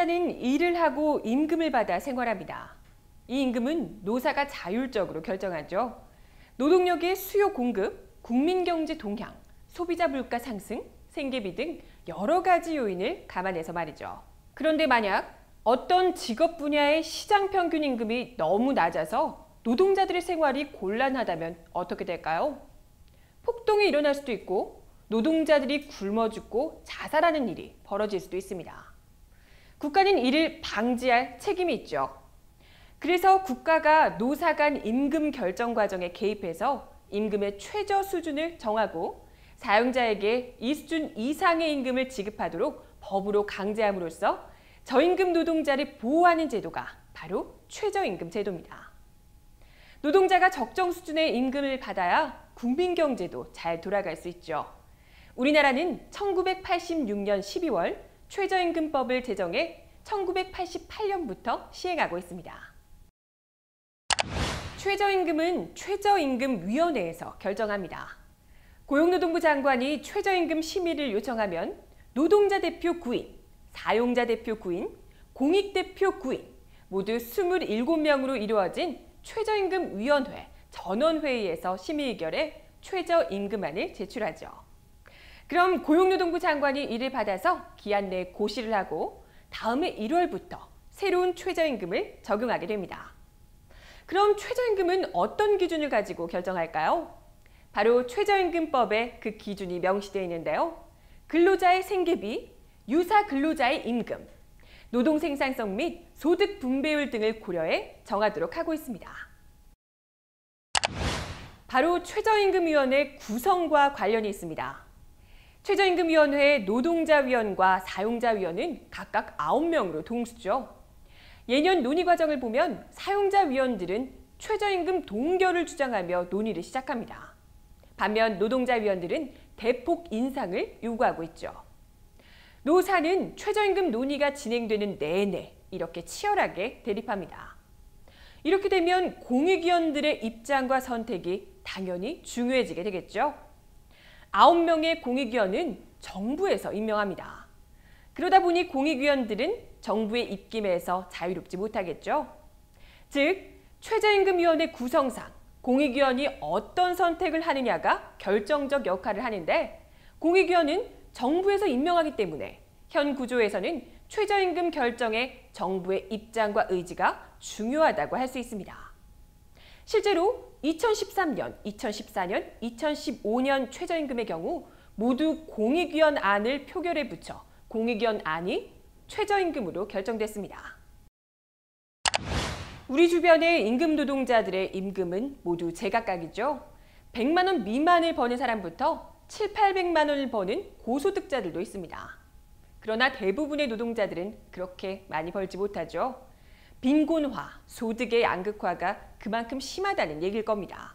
노동자는 일을 하고 임금을 받아 생활합니다. 이 임금은 노사가 자율적으로 결정하죠. 노동력의 수요 공급, 국민경제 동향, 소비자 물가 상승, 생계비 등 여러 가지 요인을 감안해서 말이죠. 그런데 만약 어떤 직업 분야의 시장 평균 임금이 너무 낮아서 노동자들의 생활이 곤란하다면 어떻게 될까요? 폭동이 일어날 수도 있고 노동자들이 굶어 죽고 자살하는 일이 벌어질 수도 있습니다. 국가는 이를 방지할 책임이 있죠. 그래서 국가가 노사 간 임금 결정 과정에 개입해서 임금의 최저 수준을 정하고 사용자에게 이 수준 이상의 임금을 지급하도록 법으로 강제함으로써 저임금 노동자를 보호하는 제도가 바로 최저임금 제도입니다. 노동자가 적정 수준의 임금을 받아야 국민경제도 잘 돌아갈 수 있죠. 우리나라는 1986년 12월 최저임금법을 제정해 1988년부터 시행하고 있습니다. 최저임금은 최저임금위원회에서 결정합니다. 고용노동부 장관이 최저임금 심의를 요청하면 노동자 대표 9인, 사용자 대표 9인, 공익대표 9인 모두 27명으로 이루어진 최저임금위원회 전원회의에서 심의 의결해 최저임금안을 제출하죠. 그럼 고용노동부 장관이 이를 받아서 기한 내에 고시를 하고 다음해 1월부터 새로운 최저임금을 적용하게 됩니다. 그럼 최저임금은 어떤 기준을 가지고 결정할까요? 바로 최저임금법에 그 기준이 명시되어 있는데요. 근로자의 생계비, 유사 근로자의 임금, 노동 생산성 및 소득 분배율 등을 고려해 정하도록 하고 있습니다. 바로 최저임금위원회 구성과 관련이 있습니다. 최저임금위원회의 노동자위원과 사용자위원은 각각 9명으로 동수죠. 예년 논의 과정을 보면 사용자위원들은 최저임금 동결을 주장하며 논의를 시작합니다. 반면 노동자위원들은 대폭 인상을 요구하고 있죠. 노사는 최저임금 논의가 진행되는 내내 이렇게 치열하게 대립합니다. 이렇게 되면 공익위원들의 입장과 선택이 당연히 중요해지게 되겠죠. 9명의 공익위원은 정부에서 임명합니다. 그러다 보니 공익위원들은 정부의 입김에서 자유롭지 못하겠죠. 즉, 최저임금위원회 구성상 공익위원이 어떤 선택을 하느냐가 결정적 역할을 하는데 공익위원은 정부에서 임명하기 때문에 현 구조에서는 최저임금 결정에 정부의 입장과 의지가 중요하다고 할 수 있습니다. 실제로 2013년, 2014년, 2015년 최저임금의 경우 모두 공익위원 안을 표결에 붙여 공익위원 안이 최저임금으로 결정됐습니다. 우리 주변의 임금 노동자들의 임금은 모두 제각각이죠. 100만 원 미만을 버는 사람부터 7, 800만 원을 버는 고소득자들도 있습니다. 그러나 대부분의 노동자들은 그렇게 많이 벌지 못하죠. 빈곤화, 소득의 양극화가 그만큼 심하다는 얘기일 겁니다.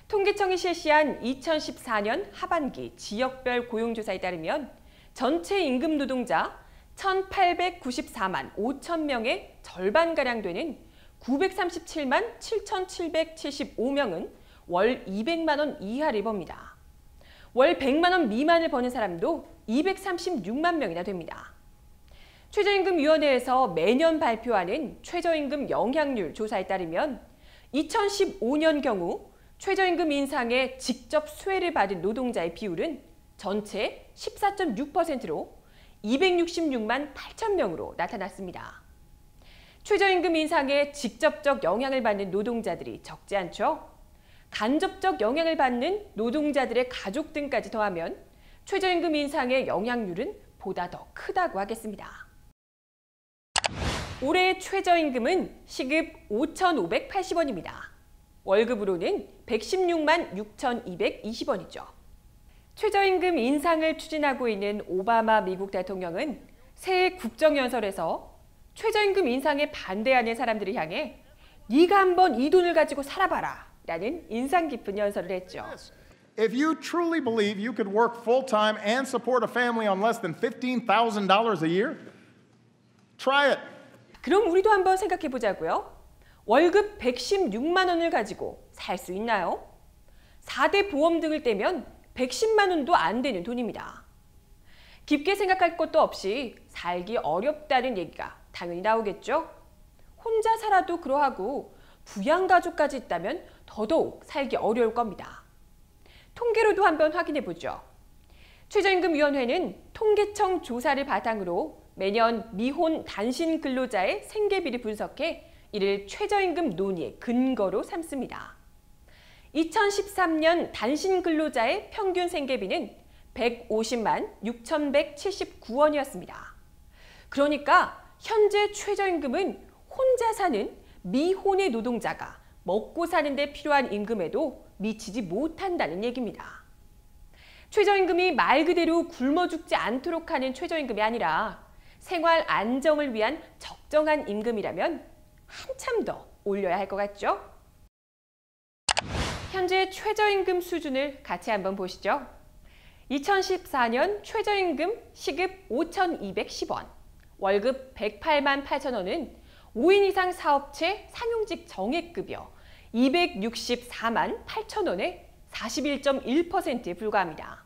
통계청이 실시한 2014년 하반기 지역별 고용조사에 따르면 전체 임금 노동자 1,894만 5천 명의 절반가량 되는 937만 7,775명은 월 200만 원 이하를 법니다. 월 100만 원 미만을 버는 사람도 236만 명이나 됩니다. 최저임금위원회에서 매년 발표하는 최저임금 영향률 조사에 따르면 2015년 경우 최저임금 인상에 직접 수혜를 받은 노동자의 비율은 전체 14.6%로 266만 8천 명으로 나타났습니다. 최저임금 인상에 직접적 영향을 받는 노동자들이 적지 않죠. 간접적 영향을 받는 노동자들의 가족 등까지 더하면 최저임금 인상의 영향률은 보다 더 크다고 하겠습니다. 올해 최저임금은 시급 5,580원입니다. 월급으로는 116만 6,220원이죠. 최저임금 인상을 추진하고 있는 오바마 미국 대통령은 새해 국정연설에서 최저임금 인상에 반대하는 사람들을 향해 네가 한번 이 돈을 가지고 살아봐라 라는 인상 깊은 연설을 했죠. If you truly believe you could work full-time and support a family on less than $15,000 a year, try it. 그럼 우리도 한번 생각해 보자고요. 월급 116만 원을 가지고 살 수 있나요? 4대 보험 등을 떼면 110만 원도 안 되는 돈입니다. 깊게 생각할 것도 없이 살기 어렵다는 얘기가 당연히 나오겠죠. 혼자 살아도 그러하고 부양가족까지 있다면 더더욱 살기 어려울 겁니다. 통계로도 한번 확인해 보죠. 최저임금위원회는 통계청 조사를 바탕으로 매년 미혼 단신 근로자의 생계비를 분석해 이를 최저임금 논의의 근거로 삼습니다. 2013년 단신 근로자의 평균 생계비는 150만 6,179원이었습니다. 그러니까 현재 최저임금은 혼자 사는 미혼의 노동자가 먹고 사는 데 필요한 임금에도 미치지 못한다는 얘기입니다. 최저임금이 말 그대로 굶어 죽지 않도록 하는 최저임금이 아니라 생활 안정을 위한 적정한 임금이라면 한참 더 올려야 할 것 같죠? 현재 최저임금 수준을 같이 한번 보시죠. 2014년 최저임금 시급 5,210원, 월급 108만 8천 원은 5인 이상 사업체 상용직 정액급여 264만 8천 원의 41.1%에 불과합니다.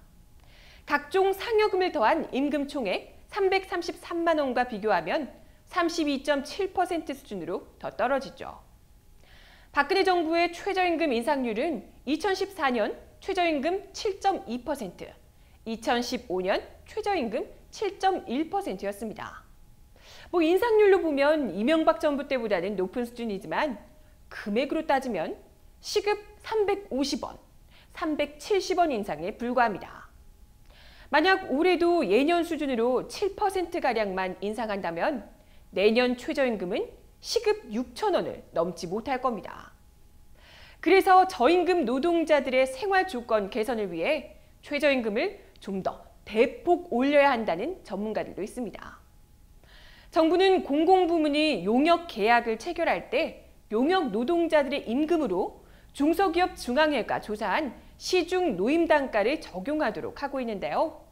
각종 상여금을 더한 임금 총액 333만 원과 비교하면 32.7% 수준으로 더 떨어지죠. 박근혜 정부의 최저임금 인상률은 2014년 최저임금 7.2%, 2015년 최저임금 7.1%였습니다. 인상률로 보면 이명박 정부 때보다는 높은 수준이지만 금액으로 따지면 시급 350원, 370원 인상에 불과합니다. 만약 올해도 예년 수준으로 7%가량만 인상한다면 내년 최저임금은 시급 6,000원을 넘지 못할 겁니다. 그래서 저임금 노동자들의 생활 조건 개선을 위해 최저임금을 좀 더 대폭 올려야 한다는 전문가들도 있습니다. 정부는 공공부문이 용역 계약을 체결할 때 용역 노동자들의 임금으로 중소기업 중앙회가 조사한 시중 노임단가를 적용하도록 하고 있는데요.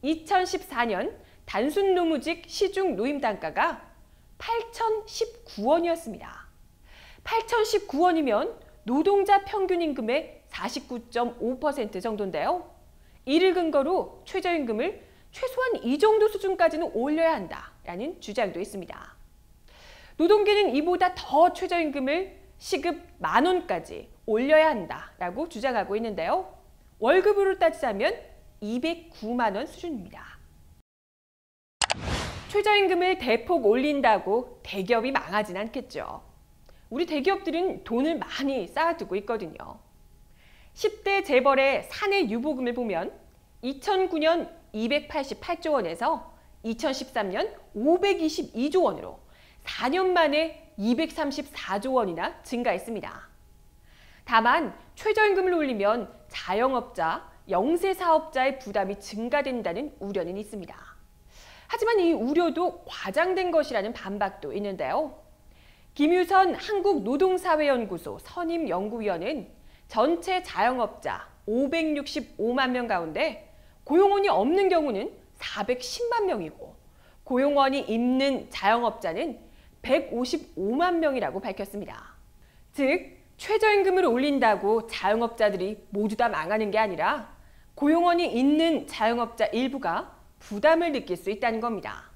2014년 단순 노무직 시중 노임단가가 8,019원이었습니다. 8,019원이면 노동자 평균 임금의 49.5% 정도인데요. 이를 근거로 최저임금을 최소한 이 정도 수준까지는 올려야 한다라는 주장도 있습니다. 노동계는 이보다 더 최저임금을 시급 10,000원까지 올려야 한다라고 주장하고 있는데요. 월급으로 따지자면 209만 원 수준입니다. 최저임금을 대폭 올린다고 대기업이 망하진 않겠죠. 우리 대기업들은 돈을 많이 쌓아두고 있거든요. 10대 재벌의 사내 유보금을 보면 2009년 288조 원에서 2013년 522조 원으로 4년 만에 234조 원이나 증가했습니다. 다만 최저임금을 올리면 자영업자, 영세사업자의 부담이 증가된다는 우려는 있습니다. 하지만 이 우려도 과장된 것이라는 반박도 있는데요. 김유선 한국노동사회연구소 선임연구위원은 전체 자영업자 565만 명 가운데 고용원이 없는 경우는 410만 명이고 고용원이 있는 자영업자는 155만 명이라고 밝혔습니다. 즉, 최저임금을 올린다고 자영업자들이 모두 다 망하는 게 아니라 고용원이 있는 자영업자 일부가 부담을 느낄 수 있다는 겁니다.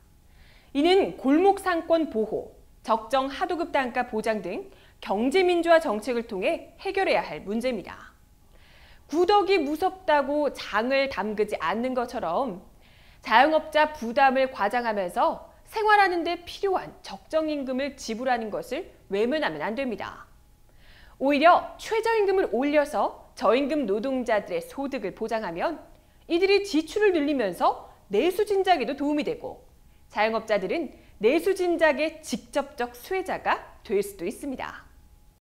이는 골목상권 보호, 적정 하도급 단가 보장 등 경제민주화 정책을 통해 해결해야 할 문제입니다. 구덕이 무섭다고 장을 담그지 않는 것처럼 자영업자 부담을 과장하면서 생활하는 데 필요한 적정 임금을 지불하는 것을 외면하면 안 됩니다. 오히려 최저임금을 올려서 저임금 노동자들의 소득을 보장하면 이들이 지출을 늘리면서 내수 진작에도 도움이 되고 자영업자들은 내수 진작의 직접적 수혜자가 될 수도 있습니다.